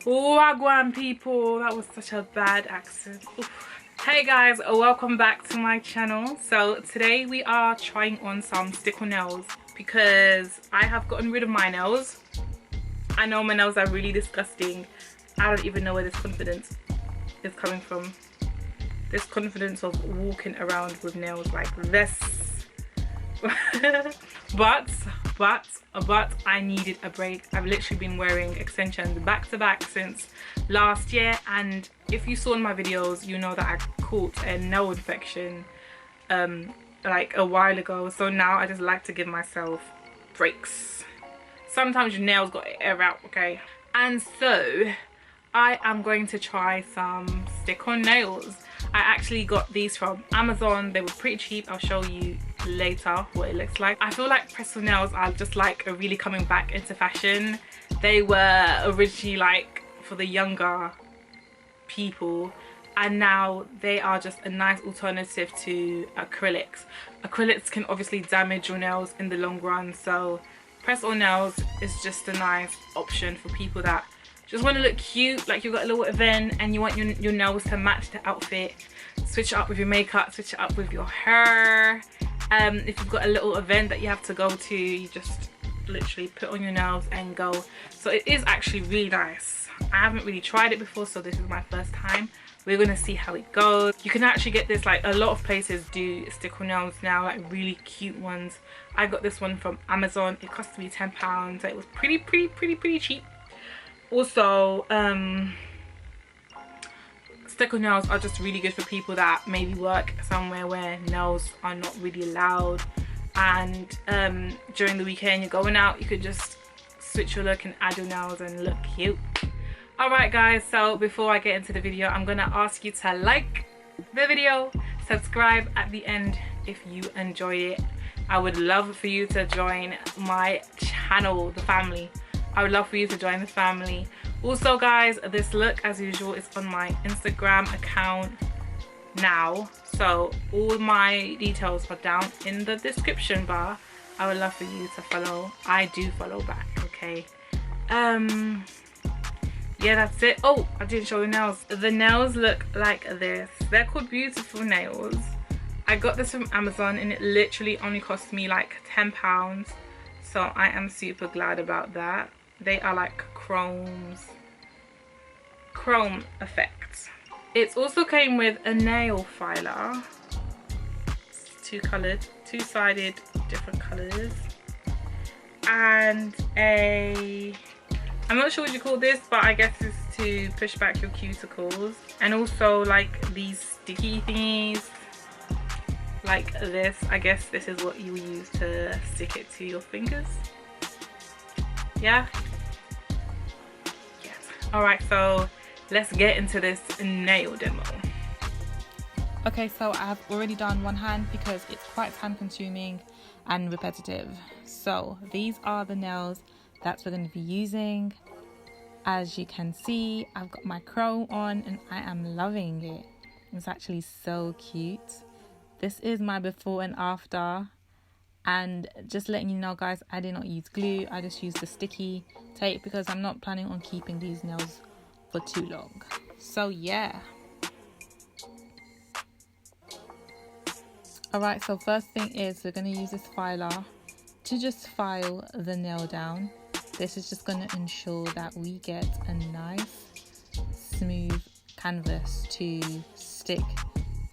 Wagwan people, that was such a bad accent. Oof. Hey guys, welcome back to my channel. So today we are trying on some stick-on nails because I have gotten rid of my nails. I know my nails are really disgusting. I don't even know where this confidence is coming from. This confidence of walking around with nails like this. but I needed a break. I've literally been wearing extensions back to back since last year, and if you saw in my videos, you know that I caught a nail infection like a while ago. So now I just like to give myself breaks. Sometimes your nails got to air out, okay? And so I am going to try some stick-on nails. I actually got these from Amazon. They were pretty cheap. I'll show you later what it looks like. I feel like press-on nails are just like really coming back into fashion. They were originally like for the younger people, and now they are just a nice alternative to acrylics. Acrylics can obviously damage your nails in the long run, so press-on nails is just a nice option for people that just want to look cute, like you've got a little event and you want your nails to match the outfit. Switch it up with your makeup, switch it up with your hair. If you've got a little event that you have to go to, you just literally put on your nails and go. So it is actually really nice. I haven't really tried it before, so this is my first time. We're gonna see how it goes. You can actually get this, like a lot of places do stick-on nails now, like really cute ones. I got this one from Amazon. It cost me £10. It was pretty cheap. Also, stick-on nails are just really good for people that maybe work somewhere where nails are not really allowed, and during the weekend you're going out, you could just switch your look and add your nails and look cute. Alright guys, so before I get into the video, I'm gonna ask you to like the video, subscribe at the end if you enjoy it. I would love for you to join my channel, the family. I would love for you to join the family. Also guys, this look as usual is on my Instagram account now, so all my details are down in the description bar. I would love for you to follow. I do follow back, okay? Yeah, that's it. Oh, I didn't show the nails. The nails look like this. They're called Beautiful Nails. I got this from Amazon and it literally only cost me like £10, so I am super glad about that. They are like chrome effects. It also came with a nail filer. It's two-sided, different colors, and I'm not sure what you call this, but I guess it's to push back your cuticles. And also like these sticky thingies like this. I guess this is what you use to stick it to your fingers. Yeah. Yes. Alright, so let's get into this nail demo. Okay, so I've already done one hand because it's quite time consuming and repetitive. So these are the nails that we're going to be using. As you can see, I've got my chrome on and I am loving it. It's actually so cute. This is my before and after. And just letting you know guys, I did not use glue. I just used the sticky tape because I'm not planning on keeping these nails for too long. So yeah. Alright, so first thing is we're going to use this filer to just file the nail down. This is just going to ensure that we get a nice smooth canvas to stick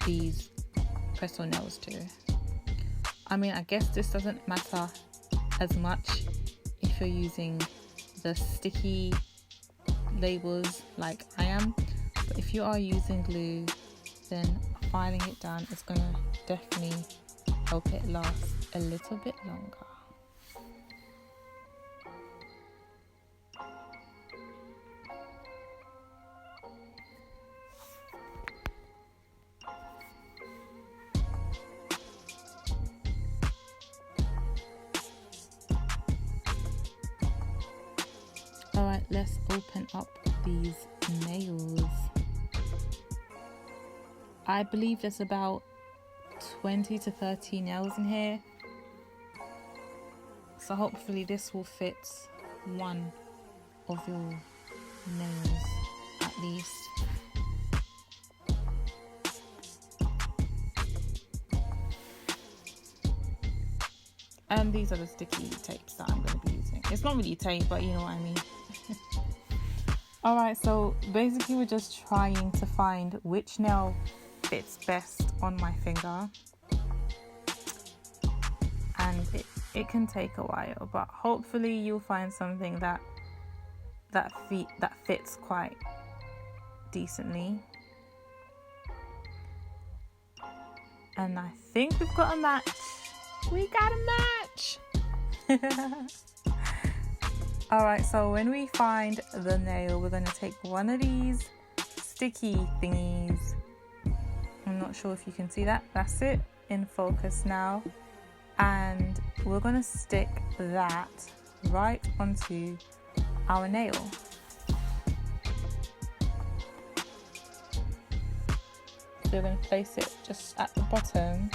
these press-on nails to. I mean, I guess this doesn't matter as much if you're using the sticky labels like I am, but if you are using glue, then filing it down is going to definitely help it last a little bit longer. Alright, let's open up these nails. I believe there's about 20 to 30 nails in here. So hopefully this will fit one of your nails at least. And these are the sticky tapes that I'm going to be using. It's not really tape, but you know what I mean. Alright, so basically we're just trying to find which nail fits best on my finger. And it can take a while, but hopefully you'll find something that fits quite decently. And I think we've got a match. We got a match. Alright, so when we find the nail, we're going to take one of these sticky thingies. I'm not sure if you can see that. That's it, in focus now. And we're going to stick that right onto our nail. So we're going to place it just at the bottom.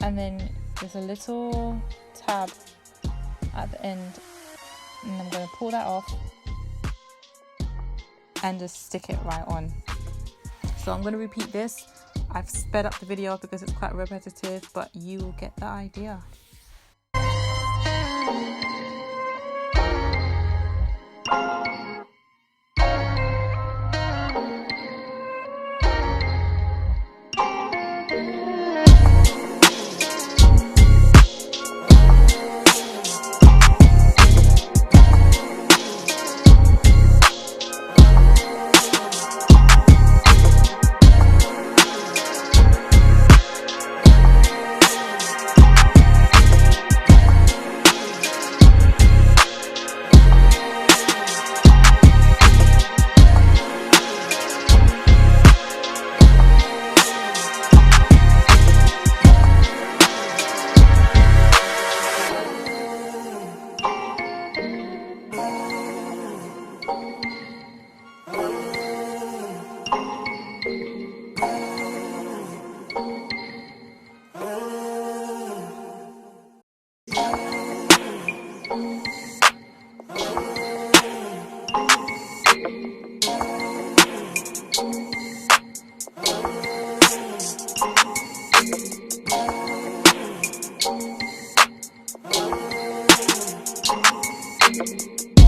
And then there's a little tab at the end, and I'm going to pull that off and just stick it right on. So I'm going to repeat this. I've sped up the video because it's quite repetitive, but you will get the idea.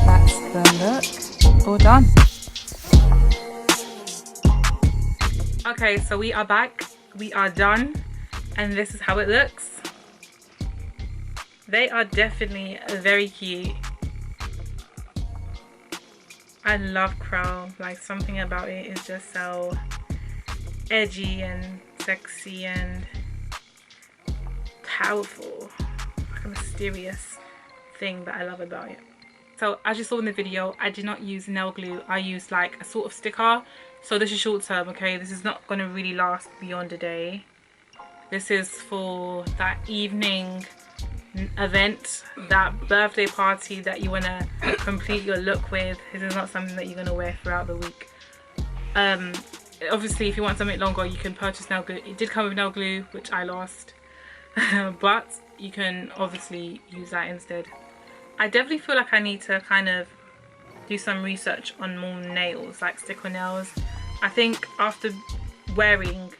That's the look. All done. Okay, so we are back. We are done. And this is how it looks. They are definitely very cute. I love Crow. Like, something about it is just so edgy and sexy and powerful. Like a mysterious thing that I love about it. So as you saw in the video, I did not use nail glue. I used like a sort of sticker. So this is short term, okay? This is not going to really last beyond a day. This is for that evening event, that birthday party that you want to complete your look with. This is not something that you're going to wear throughout the week. Obviously, if you want something longer, you can purchase nail glue. It did come with nail glue, which I lost. But you can obviously use that instead. I definitely feel like I need to kind of do some research on more nails, like sticker nails. I think after wearing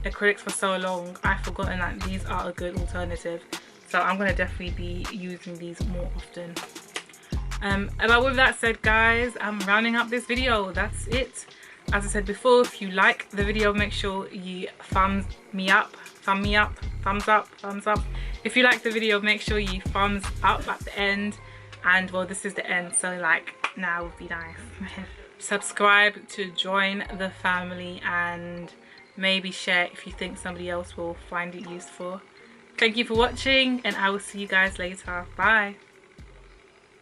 acrylics for so long, I've forgotten that these are a good alternative. So I'm going to definitely be using these more often. But with that said, guys, I'm rounding up this video. That's it. As I said before, if you like the video, make sure you thumbs up. If you like the video, make sure you thumbs up at the end. And well, this is the end, so like now would be nice. Subscribe to join the family and maybe share if you think somebody else will find it useful. Thank you for watching, and I will see you guys later. Bye.